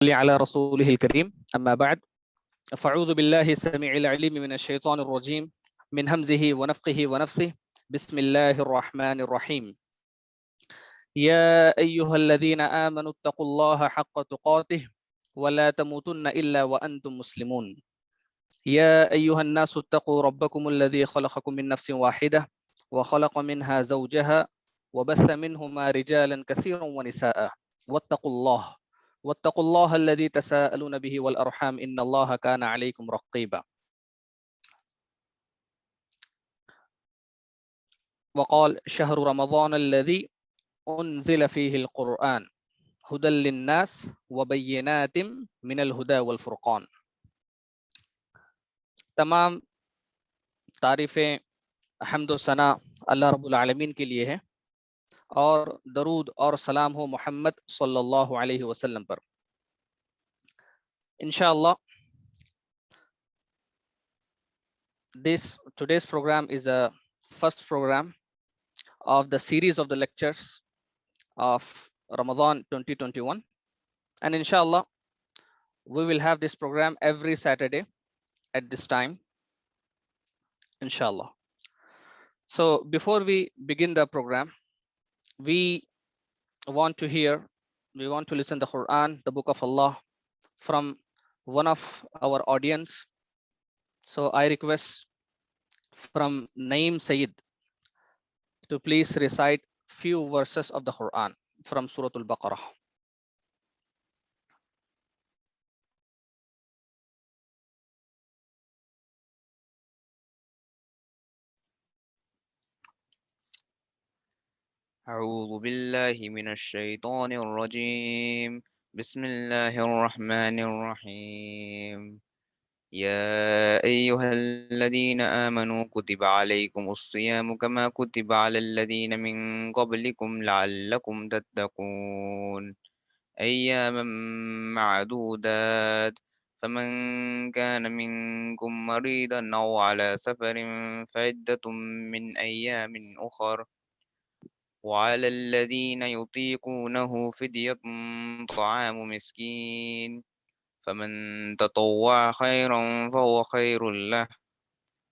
على رسوله الكريم أما بعد فأعوذ بالله السميع العليم من الشيطان الرجيم من همزه ونفخه ونفثه بسم الله الرحمن الرحيم يا أيها الذين آمنوا اتقوا الله حق تقاته ولا تموتن إلا وأنتم مسلمون يا أيها الناس اتقوا ربكم الذي خلقكم من نفس واحدة وخلق منها زوجها وبث منهما رجالا كثيرا ونساء واتقوا الله الذي تساءلون به والأرحام إن الله كان عليكم رقيبا وقال شهر رمضان الذي أنزل فيه القرآن هدى للناس وبينات من الهدى والفرقان. تمام تعریفیں حمد و ثنا اللہ رب العالمین کے لیے ہے اور درود اور سلام ہو محمد صلی اللہ علیہ وسلم پر. انشاءاللہ today's program is the first program of the series of the lectures of Ramadan 2021, and inshallah we will have this program every Saturday at this time, inshallah. So before we begin the program, we want to listen the Quran, the book of Allah, from one of our audience. So I request from Naeem Sayyid to please recite few verses of the Quran from Surah Al-Baqarah. أعوذ بالله من الشيطان الرجيم بسم الله الرحمن الرحيم يا أيها الذين آمنوا كتب عليكم الصيام كما كتب على الذين من قبلكم لعلكم تتقون أياما معدودات فمن كان منكم مريضا أو على سفر فعدة من أيام أخر وعلى الذين يطيقونه فدية طعام مسكين فمن تطوع خيرا فهو خير له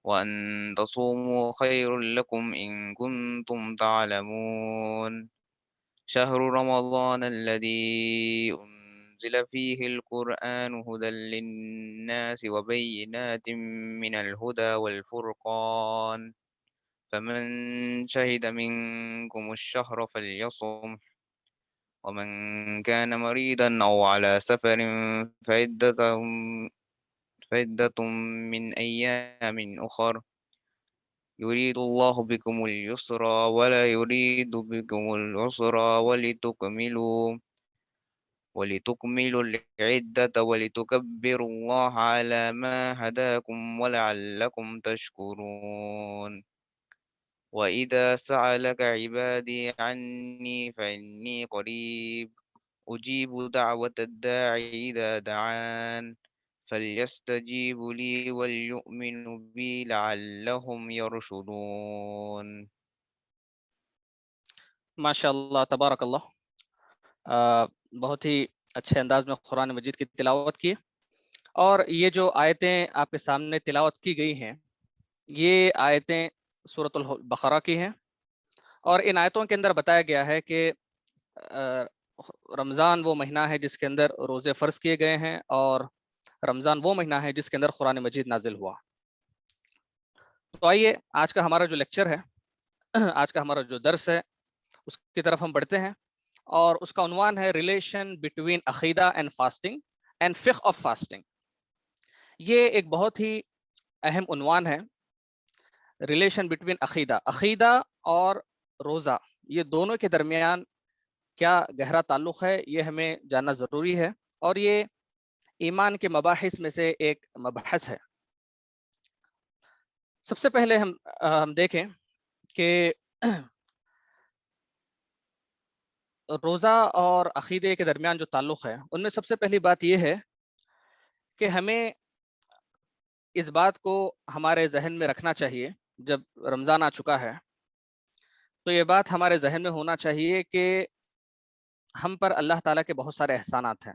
وأن تصوموا خير لكم إن كنتم تعلمون شهر رمضان الذي أنزل فيه القرآن هدى للناس وبينات من الهدى والفرقان فمن شهد منكم الشهر فليصم ومن كان مريضا أو على سفر فعدة من أيام أخر يريد الله بكم اليسر ولا يريد بكم العسر ولتكملوا العدة ولتكبروا الله على ما هداكم ولعلكم تشكرون وإذا سألك عبادي عني فإني قريب أجيب دعوة الداعي إذا دعان فليستجيبوا لي وليؤمنوا بي لعلهم يرشدون. ماشاءاللہ تبارک اللہ. بہت ہی اچھے انداز میں قرآن مجید کی تلاوت کی، اور یہ جو آیتیں آپ کے سامنے تلاوت کی گئی ہیں یہ آیتیں سورۃ البقرہ کی ہیں، اور ان آیتوں کے اندر بتایا گیا ہے کہ رمضان وہ مہینہ ہے جس کے اندر روزے فرض کیے گئے ہیں، اور رمضان وہ مہینہ ہے جس کے اندر قرآن مجید نازل ہوا. تو آئیے آج کا ہمارا جو لیکچر ہے، آج کا ہمارا جو درس ہے، اس کی طرف ہم بڑھتے ہیں، اور اس کا عنوان ہے ریلیشن بٹوین عقیدہ اینڈ فاسٹنگ اینڈ فقہ آف فاسٹنگ. یہ ایک بہت ہی اہم عنوان ہے. ریلیشن بٹوین عقیدہ اور روزہ، یہ دونوں کے درمیان کیا گہرا تعلق ہے، یہ ہمیں جاننا ضروری ہے، اور یہ ایمان کے مباحث میں سے ایک مبحث ہے. سب سے پہلے ہم دیکھیں کہ روزہ اور عقیدے کے درمیان جو تعلق ہے، ان میں سب سے پہلی بات یہ ہے کہ ہمیں اس بات کو ہمارے ذہن میں رکھنا چاہیے. جب رمضان آ چکا ہے تو یہ بات ہمارے ذہن میں ہونا چاہیے کہ ہم پر اللہ تعالیٰ کے بہت سارے احسانات ہیں.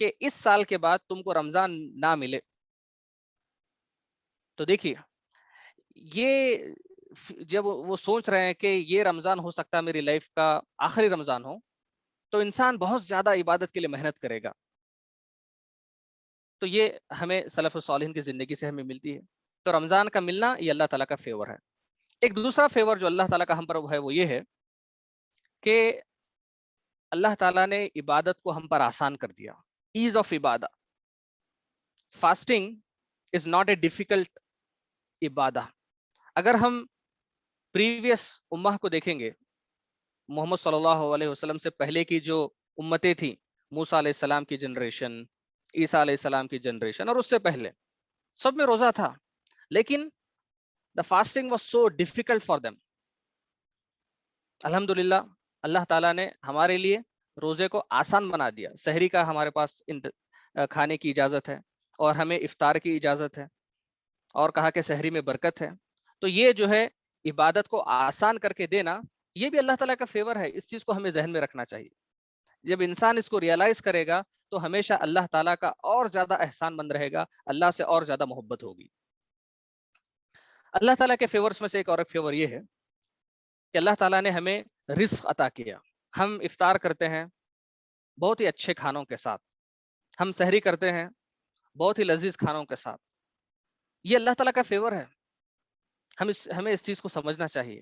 کہ اس سال کے بعد تم کو رمضان نہ ملے، تو دیکھیے یہ جب وہ سوچ رہے ہیں کہ یہ رمضان ہو سکتا ہے میری لائف کا آخری رمضان ہو، تو انسان بہت زیادہ عبادت کے لیے محنت کرے گا. تو یہ ہمیں سلف الصالحین کی زندگی سے ہمیں ملتی ہے. تو رمضان کا ملنا یہ اللہ تعالیٰ کا فیور ہے. ایک دوسرا فیور جو اللہ تعالیٰ کا ہم پر ہے وہ یہ ہے کہ اللہ تعالیٰ نے عبادت کو ہم پر آسان کر دیا. As of Ubadah. Fasting is not a difficult Ubadah. اگر ہم پریویس امہ کو دیکھیں گے، محمد صلی اللہ علیہ وسلم سے پہلے کی جو امتیں تھیں، موسیٰ علیہ السلام کی جنریشن، عیسیٰ علیہ السلام کی جنریشن، اور اس سے پہلے سب میں روزہ تھا، لیکن the fasting was so difficult for them. الحمدللہ اللہ تعالیٰ نے ہمارے لیے روزے کو آسان بنا دیا. سحری کا ہمارے پاس کھانے کی اجازت ہے، اور ہمیں افطار کی اجازت ہے، اور کہا کہ سحری میں برکت ہے. تو یہ جو ہے عبادت کو آسان کر کے دینا، یہ بھی اللہ تعالیٰ کا فیور ہے. اس چیز کو ہمیں ذہن میں رکھنا چاہیے. جب انسان اس کو ریئلائز کرے گا تو ہمیشہ اللہ تعالیٰ کا اور زیادہ احسان مند رہے گا، اللہ سے اور زیادہ محبت ہوگی. اللہ تعالیٰ کے فیورز میں سے ایک اور ایک فیور یہ ہے کہ اللہ تعالیٰ نے ہمیں رزق عطا کیا. ہم افطار کرتے ہیں بہت ہی اچھے کھانوں کے ساتھ، ہم سحری کرتے ہیں بہت ہی لذیذ کھانوں کے ساتھ. یہ اللہ تعالیٰ کا فیور ہے. ہمیں اس چیز کو سمجھنا چاہیے،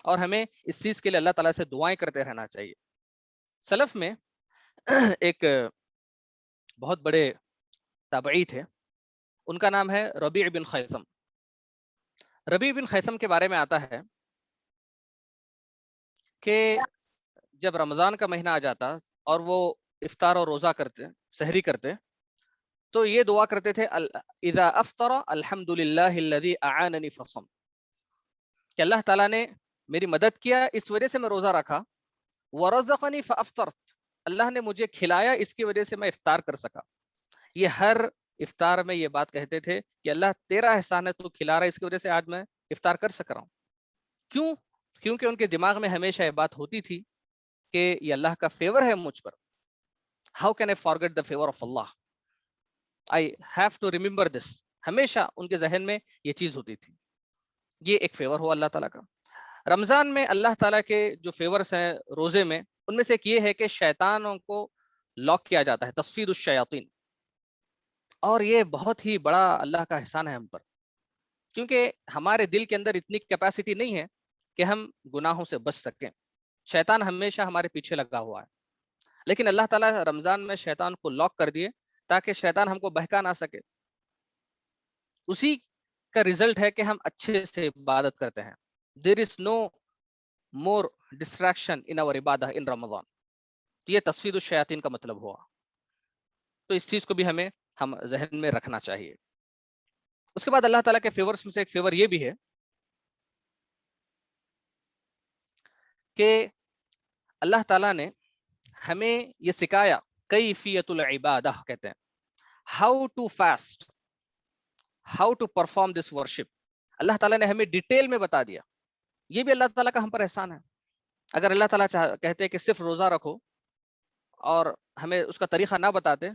اور ہمیں اس چیز کے لیے اللہ تعالیٰ سے دعائیں کرتے رہنا چاہیے. سلف میں ایک بہت بڑے تابعی تھے، ان کا نام ہے ربیع بن خیثم. ربیع بن خیثم کے بارے میں آتا ہے کہ جب رمضان کا مہینہ آ جاتا اور وہ افطار اور روزہ کرتے، سحری کرتے، تو یہ دعا کرتے تھے اذا افطر الحمد للہ الذی اعاننی فصم، کہ اللہ تعالیٰ نے میری مدد کیا، اس وجہ سے میں روزہ رکھا. ورزقنی فافطرت، اللہ نے مجھے کھلایا، اس کی وجہ سے میں افطار کر سکا. یہ ہر افطار میں یہ بات کہتے تھے کہ اللہ تیرا احسان ہے، تو کھلا رہا ہے، اس کی وجہ سے آج میں افطار کر سک رہا ہوں. کیوں؟ کیونکہ ان کے دماغ میں ہمیشہ یہ بات ہوتی تھی کہ یہ اللہ کا فیور ہے مجھ پر. How can I forget the favour of Allah, I have to remember this. ہمیشہ ان کے ذہن میں یہ چیز ہوتی تھی. یہ ایک فیور ہوا اللہ تعالیٰ کا. رمضان میں اللہ تعالیٰ کے جو فیورز ہیں روزے میں، ان میں سے ایک یہ ہے کہ شیطانوں کو لاک کیا جاتا ہے، تصفید الشیاطین. اور یہ بہت ہی بڑا اللہ کا احسان ہے ہم پر، کیونکہ ہمارے دل کے اندر اتنی کیپیسٹی نہیں ہے کہ ہم گناہوں سے بچ سکیں. شیطان ہمیشہ ہمارے پیچھے لگا ہوا ہے، لیکن اللہ تعالیٰ رمضان میں شیطان کو لاک کر دیے تاکہ شیطان ہم کو بہکا نہ سکے. اسی کا رزلٹ ہے کہ ہم اچھے سے عبادت کرتے ہیں. دیر از نو مور ڈسٹریکشن ان اور عبادہ ان رمضان. یہ تصفید الشیاطین کا مطلب ہوا. تو اس چیز کو بھی ہم ذہن میں رکھنا چاہیے. اس کے بعد اللہ تعالیٰ کے فیورز میں سے ایک فیور یہ بھی ہے کہ اللہ تعالیٰ نے ہمیں یہ سکھایا، کیفیت العبادہ کہتے ہیں، how to fast, how to perform this worship. Allah تعالیٰ نے ہمیں ڈیٹیل میں بتا دیا. یہ بھی اللہ تعالیٰ کا ہم پر احسان ہے. اگر اللہ تعالیٰ کہتے کہ صرف روزہ رکھو اور ہمیں اس کا طریقہ نہ بتاتے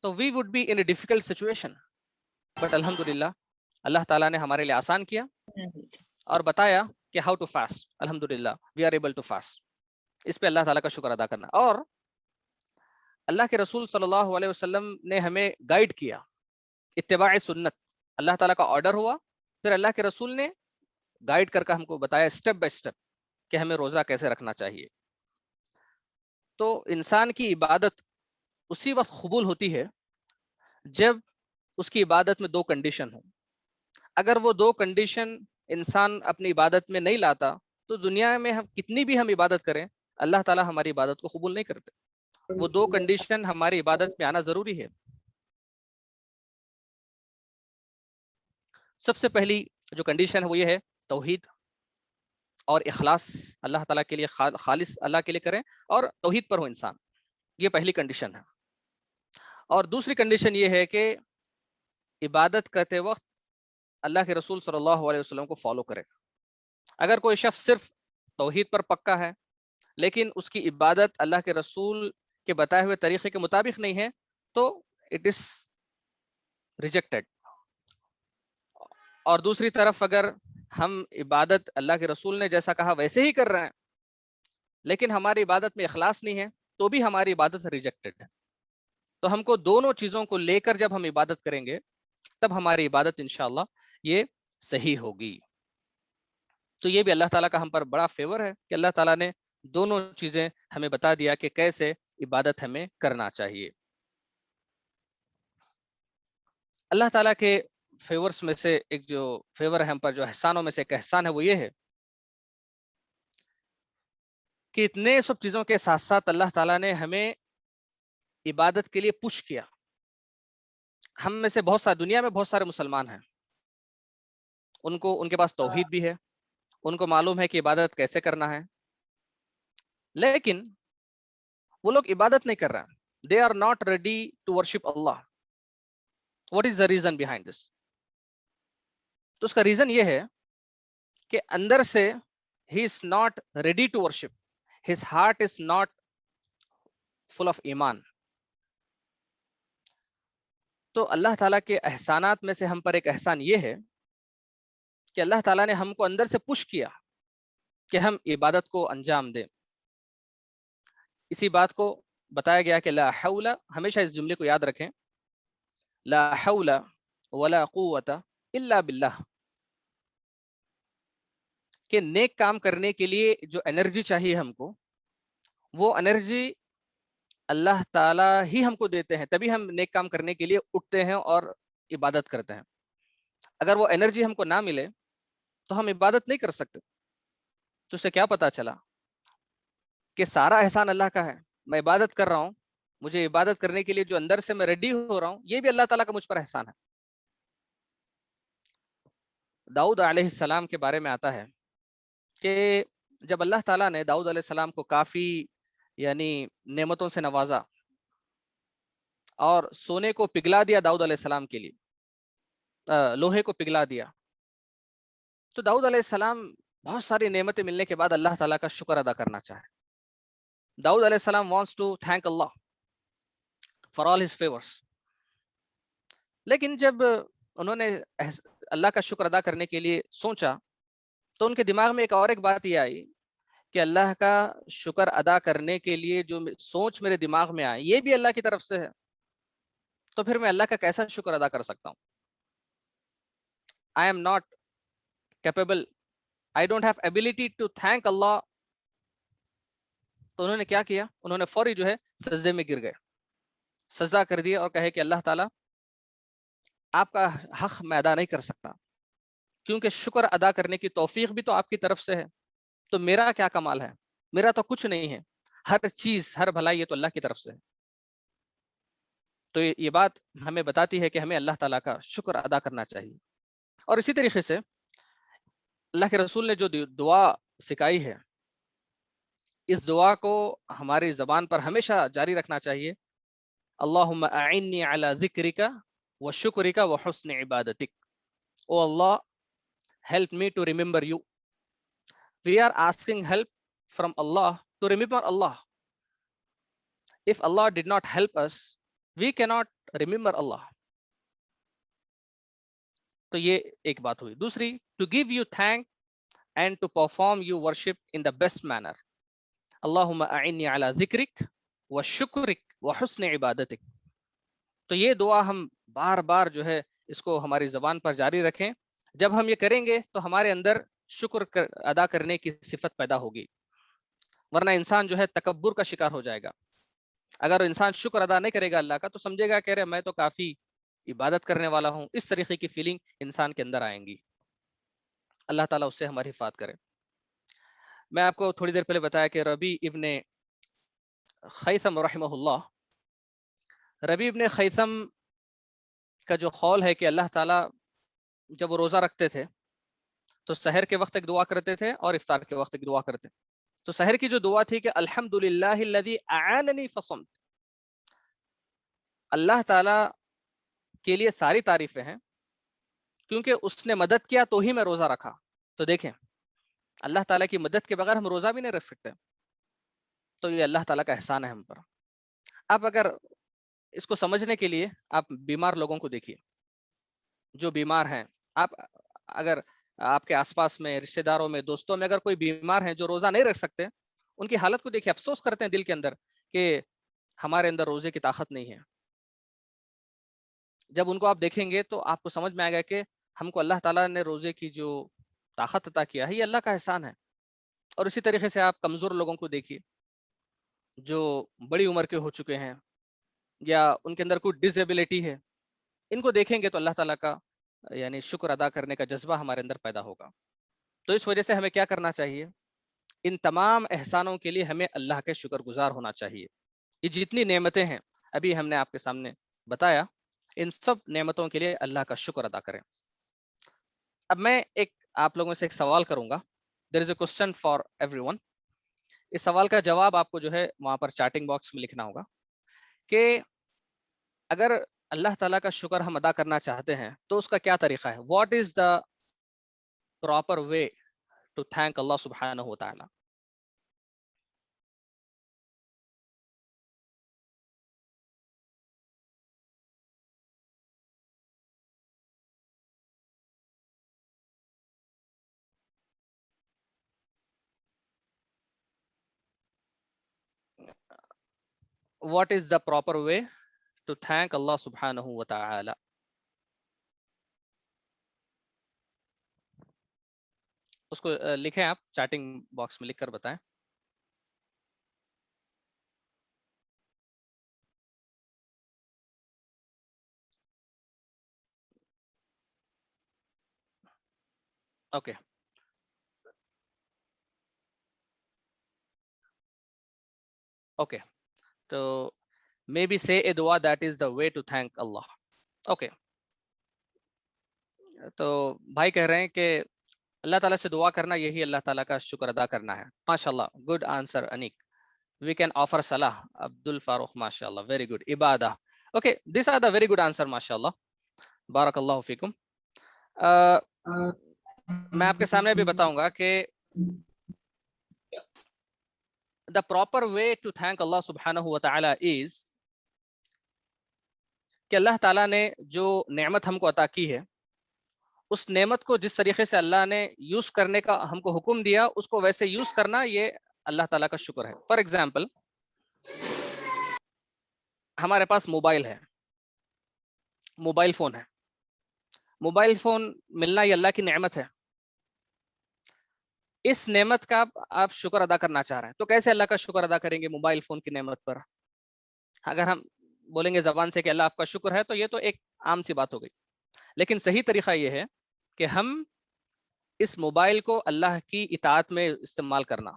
تو we would be in a difficult situation. But الحمدللہ اللہ تعالیٰ نے ہمارے لیے آسان کیا اور بتایا کہ ہاؤ ٹو فاسٹ. الحمدللہ we are able to fast. اس پہ اللہ تعالیٰ کا شکر ادا کرنا. اور اللہ کے رسول صلی اللہ علیہ وسلم نے ہمیں گائیڈ کیا، اتباع سنت. اللہ تعالیٰ کا آرڈر ہوا، پھر اللہ کے رسول نے گائیڈ کر کے ہم کو بتایا اسٹیپ بائی اسٹیپ کہ ہمیں روزہ کیسے رکھنا چاہیے. تو انسان کی عبادت اسی وقت قبول ہوتی ہے جب اس کی عبادت میں دو کنڈیشن ہوں. اگر وہ دو کنڈیشن انسان اپنی عبادت میں نہیں لاتا تو دنیا میں ہم کتنی بھی ہم عبادت کریں، اللہ تعالیٰ ہماری عبادت کو قبول نہیں کرتے. وہ دو کنڈیشن ہماری عبادت میں آنا ضروری ہے. سب سے پہلی جو کنڈیشن ہے وہ یہ ہے توحید اور اخلاص. اللہ تعالیٰ کے لیے خالص اللہ کے لیے کریں اور توحید پر ہو انسان. یہ پہلی کنڈیشن ہے. اور دوسری کنڈیشن یہ ہے کہ عبادت کرتے وقت اللہ کے رسول صلی اللہ علیہ وسلم کو فالو کرے. اگر کوئی شخص صرف توحید پر پکا ہے لیکن اس کی عبادت اللہ کے رسول کے بتائے ہوئے طریقے کے مطابق نہیں ہے تو اٹ از ریجیکٹڈ. اور دوسری طرف اگر ہم عبادت اللہ کے رسول نے جیسا کہا ویسے ہی کر رہے ہیں لیکن ہماری عبادت میں اخلاص نہیں ہے تو بھی ہماری عبادت ریجیکٹڈ ہے. تو ہم کو دونوں چیزوں کو لے کر جب ہم عبادت کریں گے تب ہماری عبادت انشاءاللہ یہ صحیح ہوگی. تو یہ بھی اللہ تعالیٰ کا ہم پر بڑا فیور ہے کہ اللہ تعالیٰ نے دونوں چیزیں ہمیں بتا دیا کہ کیسے عبادت ہمیں کرنا چاہیے. اللہ تعالیٰ کے فیورز میں سے ایک جو فیور ہے ہم پر، جو احسانوں میں سے ایک احسان ہے، وہ یہ ہے کہ اتنے سب چیزوں کے ساتھ ساتھ اللہ تعالیٰ نے ہمیں عبادت کے لیے پش کیا. ہم میں سے بہت سارے، دنیا میں بہت سارے مسلمان ہیں، ان کے پاس توحید بھی ہے، ان کو معلوم ہے کہ عبادت کیسے کرنا ہے، لیکن وہ لوگ عبادت نہیں کر رہے. They are not ready to worship Allah. What is the reason behind this? تو اس کا ریزن یہ ہے کہ اندر سے ہی is not ready to worship. His heart is not full of ایمان. تو اللہ تعالیٰ کے احسانات میں سے ہم پر ایک احسان یہ ہے کہ اللہ تعالیٰ نے ہم کو اندر سے پش کیا کہ ہم عبادت کو انجام دیں. اسی بات کو بتایا گیا کہ لا حول، ہمیشہ اس جملے کو یاد رکھیں، لا حول ولا قوت الا باللہ، کہ نیک کام کرنے کے لیے جو انرجی چاہیے ہم کو، وہ انرجی اللہ تعالیٰ ہی ہم کو دیتے ہیں، تبھی ہم نیک کام کرنے کے لیے اٹھتے ہیں اور عبادت کرتے ہیں. اگر وہ انرجی ہم کو نہ ملے تو ہم عبادت نہیں کر سکتے. تو اس سے کیا پتا چلا کہ سارا احسان اللہ کا ہے. میں عبادت کر رہا ہوں، مجھے عبادت کرنے کے لیے جو اندر سے میں ریڈی ہو رہا ہوں، یہ بھی اللہ تعالیٰ کا مجھ پر احسان ہے. داؤد علیہ السلام کے بارے میں آتا ہے کہ جب اللہ تعالیٰ نے داؤد علیہ السلام کو کافی یعنی نعمتوں سے نوازا اور سونے کو پگھلا دیا داؤد علیہ السلام کے لیے، لوہے کو پگھلا دیا، تو داؤد علیہ السلام بہت ساری نعمتیں ملنے کے بعد اللہ تعالیٰ کا شکر ادا کرنا چاہے. داؤد علیہ السلام wants to thank Allah for all his favors. لیکن جب انہوں نے اللہ کا شکر ادا کرنے کے لیے سوچا تو ان کے دماغ میں ایک بات یہ آئی کہ اللہ کا شکر ادا کرنے کے لیے جو سوچ میرے دماغ میں آئی، یہ بھی اللہ کی طرف سے ہے، تو پھر میں اللہ کا کیسا شکر ادا کر سکتا ہوں؟ I am not capable, I don't have ability to thank Allah. تو انہوں نے کیا کیا؟ انہوں نے فوری جو ہے سجدے میں گر گئے، سجدہ کر دیا اور کہے کہ اللہ تعالیٰ آپ کا حق میں ادا نہیں کر سکتا، کیونکہ شکر ادا کرنے کی توفیق بھی تو آپ کی طرف سے ہے، تو میرا کیا کمال ہے؟ میرا تو کچھ نہیں ہے، ہر چیز، ہر بھلائی یہ تو اللہ کی طرف سے ہے. تو یہ بات ہمیں بتاتی ہے کہ ہمیں اللہ تعالیٰ کا شکر ادا کرنا چاہیے. اور اسی طریقے سے اللہ کے رسول نے جو دعا سکھائی ہے، اس دعا کو ہماری زبان پر ہمیشہ جاری رکھنا چاہیے. اللہم اعنی علی ذکرک و شکرک و حسن عبادتک. او اللہ, help me to remember you. We are asking help from Allah to remember Allah. If Allah did not help us, we cannot remember Allah. تو یہ ایک بات ہوئی. دوسری, to give you thank and to perform your worship in the best manner. اللہم اعنی علی ذکرک و شکرک و حسن عبادتک. تو یہ دعا ہم بار بار جو ہے اس کو ہماری زبان پر جاری رکھیں. جب ہم یہ کریں گے تو ہمارے اندر شکر ادا کرنے کی صفت پیدا ہوگی، ورنہ انسان جو ہے تکبر کا شکار ہو جائے گا. اگر انسان شکر ادا نہیں کرے گا اللہ کا تو سمجھے گا کہ میں تو کافی عبادت کرنے والا ہوں. اس طریقے کی فیلنگ انسان کے اندر آئیں گی. اللہ تعالیٰ اس سے ہماری حفاظت کرے. میں آپ کو تھوڑی دیر پہلے بتایا کہ ربی ابن خیثم رحمہ اللہ، ربی ابن خیثم کا جو قول ہے کہ اللہ تعالیٰ جب وہ روزہ رکھتے تھے تو سحر کے وقت ایک دعا کرتے تھے اور افطار کے وقت ایک دعا کرتے. تو سحر کی جو دعا تھی کہ الحمدللہ الذی اعاننی فصمت، اللہ تعالیٰ کے لیے ساری تعریفیں ہیں کیونکہ اس نے مدد کیا تو ہی میں روزہ رکھا. تو دیکھیں اللہ تعالیٰ کی مدد کے بغیر ہم روزہ بھی نہیں رکھ سکتے. تو یہ اللہ تعالیٰ کا احسان ہے ہم پر. آپ اگر اس کو سمجھنے کے لیے آپ بیمار لوگوں کو دیکھیے جو بیمار ہیں. آپ اگر آپ کے آس پاس میں رشتہ داروں میں دوستوں میں اگر کوئی بیمار ہیں جو روزہ نہیں رکھ سکتے, ان کی حالت کو دیکھیے, افسوس کرتے ہیں دل کے اندر کہ ہمارے اندر روزے کی طاقت نہیں ہے. جب ان کو آپ دیکھیں گے تو آپ کو سمجھ میں آئے گا کہ ہم کو اللہ تعالیٰ نے روزے کی جو طاقت عطا کیا ہے یہ اللہ کا احسان ہے. اور اسی طریقے سے آپ کمزور لوگوں کو دیکھیے جو بڑی عمر کے ہو چکے ہیں یا ان کے اندر کوئی ڈسیبلٹی ہے, ان کو دیکھیں گے تو اللہ تعالیٰ کا یعنی شکر ادا کرنے کا جذبہ ہمارے اندر پیدا ہوگا. تو اس وجہ سے ہمیں کیا کرنا چاہیے, ان تمام احسانوں کے لیے ہمیں اللہ کے شکر گزار ہونا چاہیے. یہ جتنی نعمتیں ہیں ابھی ہم نے آپ کے سامنے بتایا, ان سب نعمتوں کے لیے اللہ کا شکر ادا کریں. اب میں آپ لوگوں سے ایک سوال کروں گا. There is a question for everyone. اس سوال کا جواب آپ کو جو ہے وہاں پر چیٹنگ باکس میں لکھنا ہوگا کہ اگر اللہ تعالیٰ کا شکر ہم ادا کرنا چاہتے ہیں تو اس کا کیا طریقہ ہے. What is the proper way to thank Allah سبحانہ و تعالی. What is the proper way to thank Allah subhanahu wa ta'ala? اس کو لکھیں, آپ چیٹنگ باکس میں لکھ کر بتائیں. اوکے, اوکے, تو maybe say a dua that is the way to thank Allah. Okay, تو بھائی کہہ رہے ہیں کہ اللہ تعالیٰ سے دعا کرنا یہی اللہ تعالیٰ کا شکر ادا کرنا ہے. ماشاءاللہ, گڈ آنسر انیک. We can offer salah. Abdul Farooq, mashallah, very good. Ibadah. Okay, these are the very good answer, mashallah. Barakallahu fikum. میں آپ کے سامنے بھی بتاؤں گا کہ the proper way to thank Allah subhanahu wa ta'ala is کہ اللہ تعالیٰ نے جو نعمت ہم کو عطا کی ہے اس نعمت کو جس طریقے سے اللہ نے یوز کرنے کا ہم کو حکم دیا اس کو ویسے یوز کرنا, یہ اللہ تعالیٰ کا شکر ہے. فار ایگزامپل, ہمارے پاس موبائل ہے, موبائل فون ہے. موبائل فون ملنا یہ اللہ کی نعمت ہے. اس نعمت کا آپ شکر ادا کرنا چاہ رہے ہیں تو کیسے اللہ کا شکر ادا کریں گے موبائل فون کی نعمت پر؟ اگر ہم بولیں گے زبان سے کہ اللہ آپ کا شکر ہے تو یہ تو ایک عام سی بات ہو گئی, لیکن صحیح طریقہ یہ ہے کہ ہم اس موبائل کو اللہ کی اطاعت میں استعمال کرنا,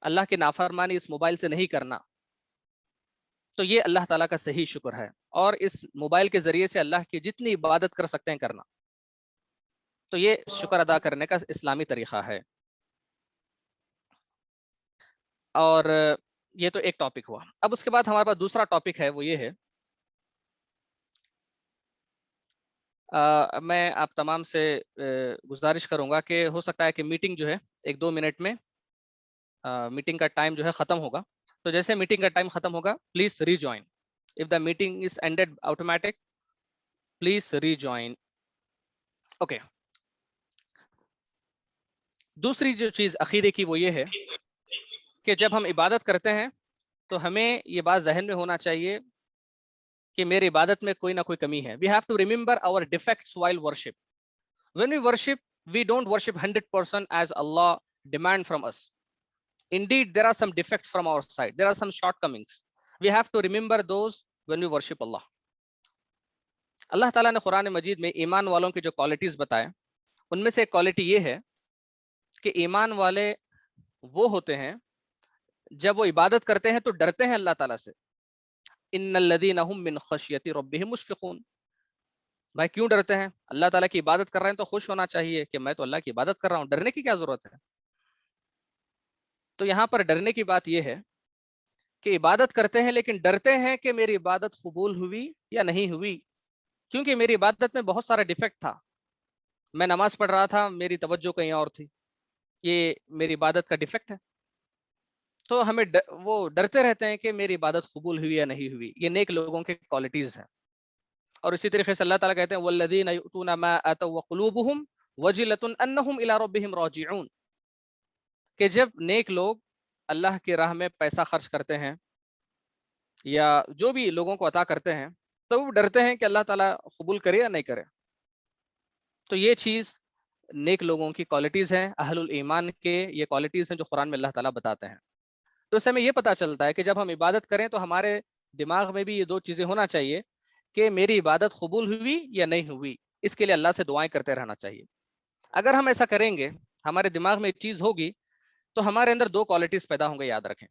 اللہ کی نافرمانی اس موبائل سے نہیں کرنا. تو یہ اللہ تعالیٰ کا صحیح شکر ہے, اور اس موبائل کے ذریعے سے اللہ کی جتنی عبادت کر سکتے ہیں کرنا. تو یہ شکر ادا کرنے کا اسلامی طریقہ ہے. اور یہ تو ایک ٹاپک ہوا. اب اس کے بعد ہمارے پاس دوسرا ٹاپک ہے, وہ یہ ہے میں آپ تمام سے گزارش کروں گا کہ ہو سکتا ہے کہ میٹنگ جو ہے 1-2 منٹ میں میٹنگ کا ٹائم جو ہے ختم ہوگا. تو جیسے میٹنگ کا ٹائم ختم ہوگا please rejoin. If the meeting is ended automatic please rejoin. Okay, دوسری جو چیز عقیدے کی وہ یہ ہے کہ جب ہم عبادت کرتے ہیں تو ہمیں یہ بات ذہن میں ہونا چاہیے کہ میری عبادت میں کوئی نہ کوئی کمی ہے. We have to remember our defects while worship. When we worship, we don't worship 100% as Allah demand from us. Indeed, there are some defects from our side. There are some shortcomings. We have to remember those when we worship Allah. اللہ تعالیٰ نے قرآن مجید میں ایمان والوں کی جو qualities بتائے, ان میں سے ایک کوالٹی یہ ہے کہ ایمان والے وہ ہوتے ہیں جب وہ عبادت کرتے ہیں تو ڈرتے ہیں اللہ تعالیٰ سے. ان الذین هم من خشیت ربهم مشفقون. بھائی کیوں ڈرتے ہیں؟ اللہ تعالیٰ کی عبادت کر رہے ہیں تو خوش ہونا چاہیے کہ میں تو اللہ کی عبادت کر رہا ہوں, ڈرنے کی کیا ضرورت ہے؟ تو یہاں پر ڈرنے کی بات یہ ہے کہ عبادت کرتے ہیں لیکن ڈرتے ہیں کہ میری عبادت قبول ہوئی یا نہیں ہوئی, کیونکہ میری عبادت میں بہت سارا ڈیفیکٹ تھا. میں نماز پڑھ رہا تھا, میری توجہ کہیں اور تھی, یہ میری عبادت کا ڈیفیکٹ ہے. تو ہمیں وہ ڈرتے رہتے ہیں کہ میری عبادت قبول ہوئی یا نہیں ہوئی. یہ نیک لوگوں کے کوالٹیز ہیں. اور اسی طریقے سے اللہ تعالیٰ کہتے ہیں والذین یؤتون ما آتوا وقلوبهم وجلۃ انہم الی ربہم راجعون، کہ جب نیک لوگ اللہ کی راہ میں پیسہ خرچ کرتے ہیں یا جو بھی لوگوں کو عطا کرتے ہیں تو وہ ڈرتے ہیں کہ اللہ تعالیٰ قبول کرے یا نہیں کرے. تو یہ چیز نیک لوگوں کی کوالٹیز ہیں، اہل الایمان کے یہ کوالٹیز ہیں جو قرآن میں اللہ تعالیٰ بتاتے ہیں. تو اس سے ہمیں یہ پتہ چلتا ہے کہ جب ہم عبادت کریں تو ہمارے دماغ میں بھی یہ دو چیزیں ہونا چاہیے کہ میری عبادت قبول ہوئی یا نہیں ہوئی. اس کے لیے اللہ سے دعائیں کرتے رہنا چاہیے. اگر ہم ایسا کریں گے، ہمارے دماغ میں ایک چیز ہوگی تو ہمارے اندر دو کوالٹیز پیدا ہوں گے، یاد رکھیں.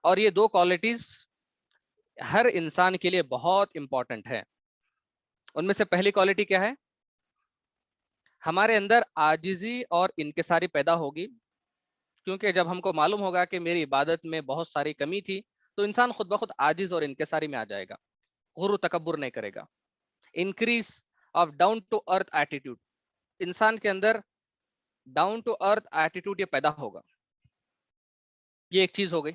اور یہ دو کوالٹیز ہر انسان کے لیے بہت امپورٹنٹ ہے. ان میں سے پہلی کوالٹی کیا ہے؟ ہمارے اندر عاجزی اور انکساری پیدا ہوگی، کیونکہ جب ہم کو معلوم ہوگا کہ میری عبادت میں بہت ساری کمی تھی تو انسان خود بخود عاجز اور انکساری میں آ جائے گا، غرور و تکبر نہیں کرے گا. Increase of down to earth attitude, انسان کے اندر ڈاؤن ٹو ارتھ ایٹیٹیوڈ یہ پیدا ہوگا. یہ ایک چیز ہو گئی.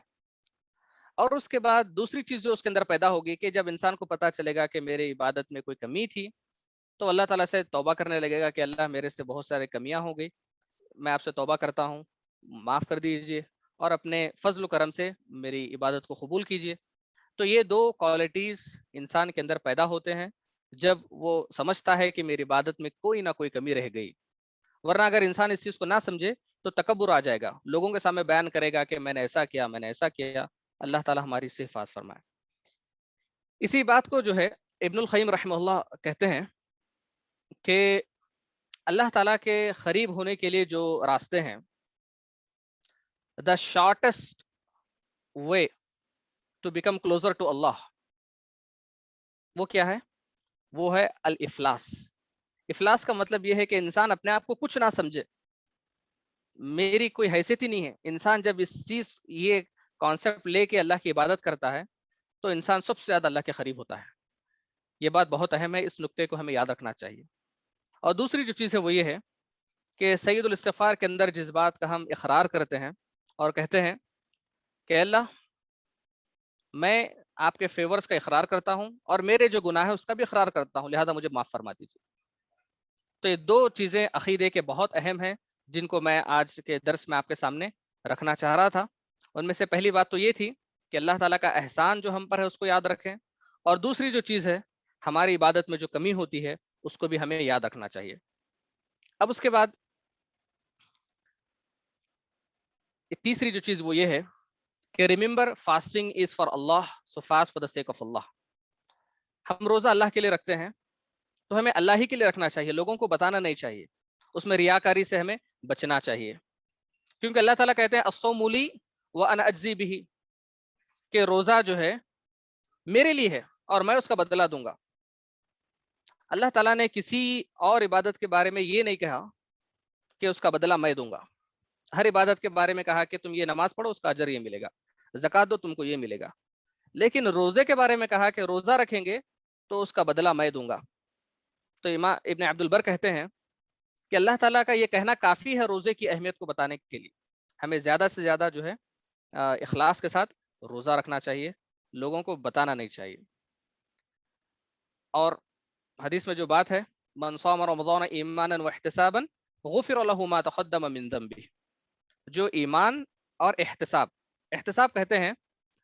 اور اس کے بعد دوسری چیز جو اس کے اندر پیدا ہوگی کہ جب انسان کو پتا چلے گا کہ میری عبادت میں کوئی کمی تھی تو اللہ تعالیٰ سے توبہ کرنے لگے گا کہ اللہ میرے سے بہت سارے کمیاں ہو گئی، میں آپ سے توبہ کرتا ہوں، معاف کر دیجئے اور اپنے فضل و کرم سے میری عبادت کو قبول کیجئے. تو یہ دو کوالٹیز انسان کے اندر پیدا ہوتے ہیں جب وہ سمجھتا ہے کہ میری عبادت میں کوئی نہ کوئی کمی رہ گئی. ورنہ اگر انسان اس چیز کو نہ سمجھے تو تکبر آ جائے گا، لوگوں کے سامنے بیان کرے گا کہ میں نے ایسا کیا، میں نے ایسا کیا. اللہ تعالیٰ ہماری اس سے حفاظت فرمائے. اسی بات کو جو ہے ابن القیم رحمہ اللہ کہتے ہیں کہ اللہ تعالیٰ کے قریب ہونے کے لیے جو راستے ہیں، the shortest way to become closer to Allah، وہ کیا ہے؟ وہ ہے الافلاس. افلاس کا مطلب یہ ہے کہ انسان اپنے آپ کو کچھ نہ سمجھے، میری کوئی حیثیت ہی نہیں ہے. انسان جب اس چیز یہ کانسیپٹ لے کے اللہ کی عبادت کرتا ہے تو انسان سب سے زیادہ اللہ کے قریب ہوتا ہے. یہ بات بہت اہم ہے، اس نقطے کو ہمیں یاد رکھنا چاہیے. اور دوسری جو چیز ہے وہ یہ ہے کہ سید الاستغفار کے اندر جس بات کا ہم اقرار کرتے ہیں اور کہتے ہیں کہ اللہ میں آپ کے فیورز کا اقرار کرتا ہوں اور میرے جو گناہ ہے اس کا بھی اقرار کرتا ہوں، لہذا مجھے معاف فرما دیجیے. تو یہ دو چیزیں عقیدے کے بہت اہم ہیں جن کو میں آج کے درس میں آپ کے سامنے رکھنا چاہ رہا تھا. ان میں سے پہلی بات تو یہ تھی کہ اللہ تعالیٰ کا احسان جو ہم پر ہے اس کو یاد رکھیں، اور دوسری جو چیز ہے ہماری عبادت میں جو کمی ہوتی ہے اس کو بھی ہمیں یاد رکھنا چاہیے. اب اس کے بعد تیسری جو چیز وہ یہ ہے کہ remember fasting is for Allah, so fast for the sake of Allah. ہم روزہ اللہ کے لیے رکھتے ہیں تو ہمیں اللہ ہی کے لیے رکھنا چاہیے، لوگوں کو بتانا نہیں چاہیے. اس میں ریاکاری سے ہمیں بچنا چاہیے، کیونکہ اللہ تعالیٰ کہتے ہیں الصوم لی وانا اجزی بہ، کہ روزہ جو ہے میرے لیے ہے اور میں اس کا بدلہ دوں گا. اللہ تعالیٰ نے کسی اور عبادت کے بارے میں یہ نہیں کہا کہ اس کا بدلہ میں دوں گا. ہر عبادت کے بارے میں کہا کہ تم یہ نماز پڑھو اس کا اجر یہ ملے گا، زکات دو تم کو یہ ملے گا. لیکن روزے کے بارے میں کہا کہ روزہ رکھیں گے تو اس کا بدلہ میں دوں گا. تو امام ابن عبد البر کہتے ہیں کہ اللہ تعالیٰ کا یہ کہنا کافی ہے روزے کی اہمیت کو بتانے کے لیے. ہمیں زیادہ سے زیادہ جو ہے اخلاص کے ساتھ روزہ رکھنا چاہیے، لوگوں کو بتانا نہیں چاہیے. اور حدیث میں جو بات ہے من صام رمضان ایمانا واحتسابا غفر له ما تقدم من ذنبه، جو ایمان اور احتساب کہتے ہیں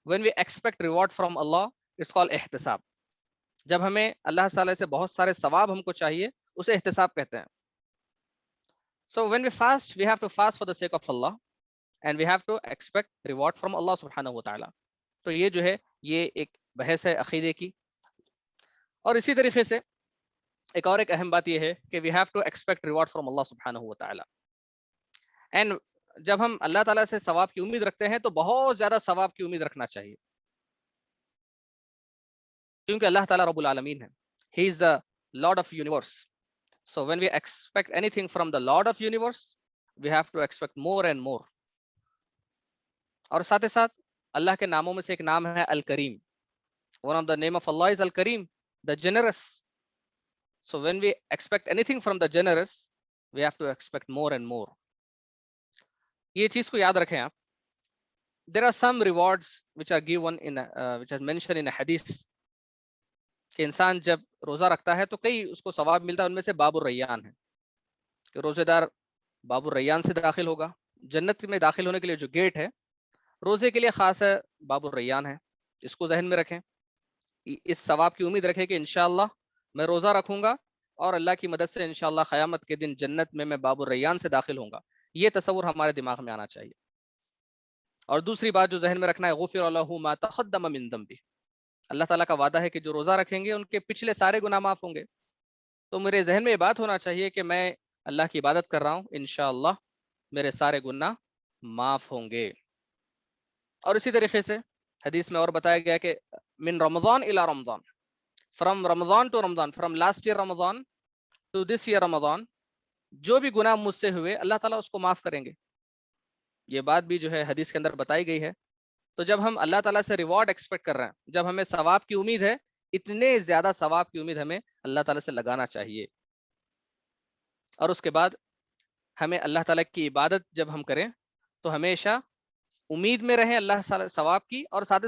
when we expect reward from Allah it's called احتساب. جب ہمیں اللہ تعالی سے بہت سارے ثواب ہم کو چاہیے اسے احتساب کہتے ہیں. So when we fast we have to fast for the sake of Allah and we have to expect reward from Allah subhanahu wa ta'ala. تو یہ جو ہے یہ ایک بحث ہے عقیدے کی. اور اسی طریقے سے ایک اور ایک اہم بات یہ ہے کہ we have to expect reward from Allah subhanahu wa ta'ala. and جب ہم اللہ تعالیٰ سے ثواب کی امید رکھتے ہیں تو بہت زیادہ ثواب کی امید رکھنا چاہیے، کیونکہ اللہ تعالیٰ رب العالمین ہے. He is the Lord of universe. So when we expect anything from the Lord of universe we have to expect more and more. اور ساتھ ہی ساتھ اللہ کے ناموں میں سے ایک نام ہے الکریم. One of the name of Allah is Al-Karim, the generous. So when we expect anything from the generous we have to expect more and more. یہ چیز کو یاد رکھیں آپ there are some rewards which are given in which are mentioned in a hadith کہ انسان جب روزہ رکھتا ہے تو کئی اس کو ثواب ملتا ہے. ان میں سے باب الریان ہے کہ روزے دار باب الریان سے داخل ہوگا. جنت میں داخل ہونے کے لیے جو گیٹ ہے روزے کے لیے خاص ہے باب الریان ہے. اس کو ذہن میں رکھیں, اس ثواب کی امید رکھیں کہ انشاءاللہ میں روزہ رکھوں گا اور اللہ کی مدد سے انشاءاللہ قیامت کے دن جنت میں باب الریان سے داخل ہوں گا. یہ تصور ہمارے دماغ میں آنا چاہیے. اور دوسری بات جو ذہن میں رکھنا ہے, غفر له ما تقدم من ذنبه, اللہ تعالیٰ کا وعدہ ہے کہ جو روزہ رکھیں گے ان کے پچھلے سارے گناہ معاف ہوں گے. تو میرے ذہن میں یہ بات ہونا چاہیے کہ میں اللہ کی عبادت کر رہا ہوں, انشاءاللہ میرے سارے گناہ معاف ہوں گے. اور اسی طریقے سے حدیث میں اور بتایا گیا کہ من رمضان الی Ramadan, from Ramadan to Ramadan, from last year Ramadan to this year Ramadan, جو بھی گناہ مجھ سے ہوئے اللہ تعالیٰ اس کو معاف کریں گے. یہ بات بھی جو ہے حدیث کے اندر بتائی گئی ہے. تو جب ہم اللہ تعالیٰ سے ریوارڈ ایکسپیکٹ کر رہے ہیں, جب ہمیں ثواب کی امید ہے, اتنے زیادہ ثواب کی امید ہمیں اللہ تعالیٰ سے لگانا چاہیے. اور اس کے بعد ہمیں اللہ تعالیٰ کی عبادت جب ہم کریں تو ہمیشہ امید میں رہیں اللہ ثواب کی, اور ساتھ